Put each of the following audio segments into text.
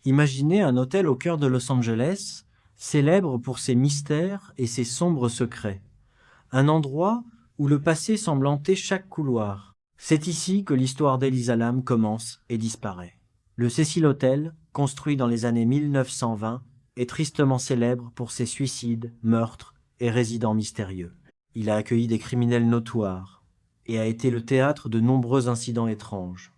Imaginez un hôtel au cœur de Los Angeles, célèbre pour ses mystères et ses sombres secrets. Un endroit où le passé semble hanter chaque couloir. C'est ici que l'histoire d'Elisa Lam commence et disparaît. Le Cecil Hotel, construit dans les années 1920, est tristement célèbre pour ses suicides, meurtres et résidents mystérieux. Il a accueilli des criminels notoires et a été le théâtre de nombreux incidents étranges.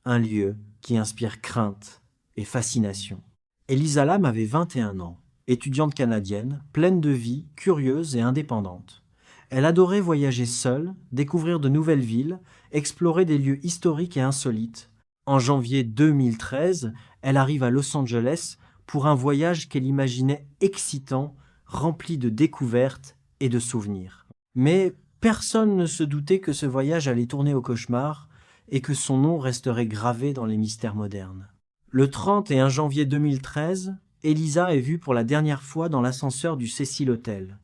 Un lieu qui inspire crainte et fascination. Elisa Lam avait 21 ans, étudiante canadienne, pleine de vie, curieuse et indépendante. Elle adorait voyager seule, découvrir de nouvelles villes, explorer des lieux historiques et insolites. En janvier 2013, elle arrive à Los Angeles pour un voyage qu'elle imaginait excitant, rempli de découvertes et de souvenirs. Mais personne ne se doutait que ce voyage allait tourner au cauchemar et que son nom resterait gravé dans les mystères modernes. Le 31 janvier 2013, Elisa est vue pour la dernière fois dans l'ascenseur du Cecil Hotel.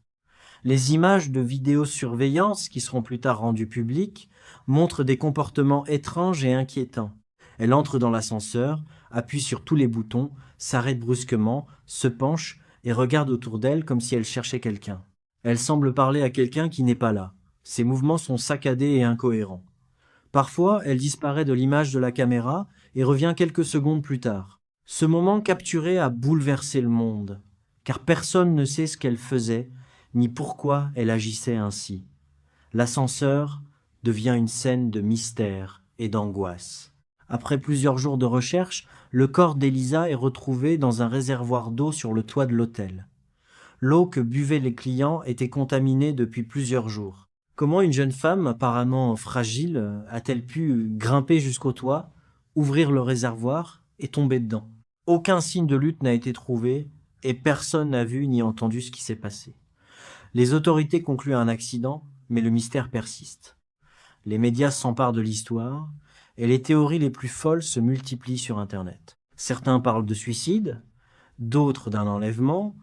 Les images de vidéosurveillance, qui seront plus tard rendues publiques, montrent des comportements étranges et inquiétants. Elle entre dans l'ascenseur, appuie sur tous les boutons, s'arrête brusquement, se penche et regarde autour d'elle comme si elle cherchait quelqu'un. Elle semble parler à quelqu'un qui n'est pas là. Ses mouvements sont saccadés et incohérents. Parfois, elle disparaît de l'image de la caméra et revient quelques secondes plus tard. Ce moment capturé a bouleversé le monde, car personne ne sait ce qu'elle faisait, ni pourquoi elle agissait ainsi. L'ascenseur devient une scène de mystère et d'angoisse. Après plusieurs jours de recherche, le corps d'Elisa est retrouvé dans un réservoir d'eau sur le toit de l'hôtel. L'eau que buvaient les clients était contaminée depuis plusieurs jours. Comment une jeune femme apparemment fragile a-t-elle pu grimper jusqu'au toit, ouvrir le réservoir et tomber dedans? Aucun signe de lutte n'a été trouvé et personne n'a vu ni entendu ce qui s'est passé. Les autorités concluent un accident, mais le mystère persiste. Les médias s'emparent de l'histoire et les théories les plus folles se multiplient sur Internet. Certains parlent de suicide, d'autres d'un enlèvement,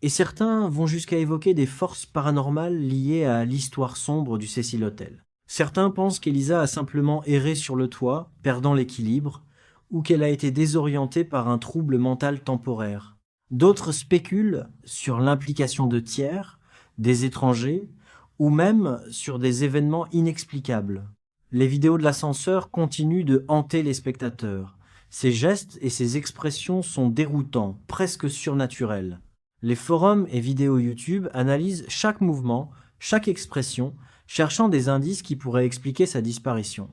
et certains vont jusqu'à évoquer des forces paranormales liées à l'histoire sombre du Cecil Hotel. Certains pensent qu'Elisa a simplement erré sur le toit, perdant l'équilibre, ou qu'elle a été désorientée par un trouble mental temporaire. D'autres spéculent sur l'implication de tiers, des étrangers, ou même sur des événements inexplicables. Les vidéos de l'ascenseur continuent de hanter les spectateurs. Ses gestes et ses expressions sont déroutants, presque surnaturels. Les forums et vidéos YouTube analysent chaque mouvement, chaque expression, cherchant des indices qui pourraient expliquer sa disparition.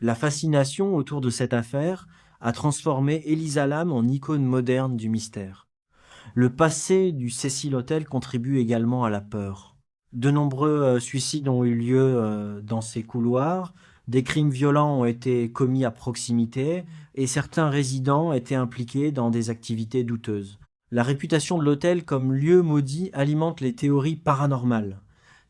La fascination autour de cette affaire a transformé Elisa Lam en icône moderne du mystère. Le passé du Cecil Hotel contribue également à la peur. De nombreux suicides ont eu lieu dans ces couloirs, des crimes violents ont été commis à proximité et certains résidents étaient impliqués dans des activités douteuses. La réputation de l'hôtel comme lieu maudit alimente les théories paranormales.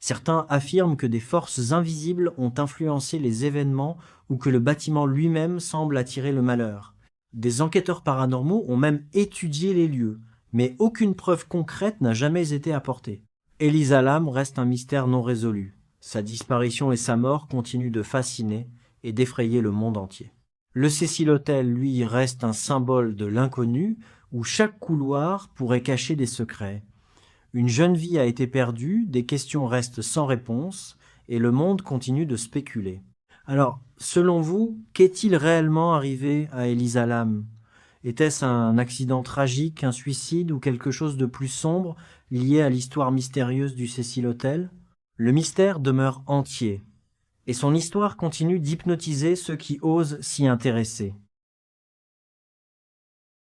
Certains affirment que des forces invisibles ont influencé les événements ou que le bâtiment lui-même semble attirer le malheur. Des enquêteurs paranormaux ont même étudié les lieux, mais aucune preuve concrète n'a jamais été apportée. Elisa Lam reste un mystère non résolu. Sa disparition et sa mort continuent de fasciner et d'effrayer le monde entier. Le Cecil Hotel, lui, reste un symbole de l'inconnu, où chaque couloir pourrait cacher des secrets. Une jeune vie a été perdue, des questions restent sans réponse, et le monde continue de spéculer. Alors, selon vous, qu'est-il réellement arrivé à Elisa Lam? Était-ce un accident tragique, un suicide ou quelque chose de plus sombre lié à l'histoire mystérieuse du Cecil Hotel? Le mystère demeure entier, et son histoire continue d'hypnotiser ceux qui osent s'y intéresser.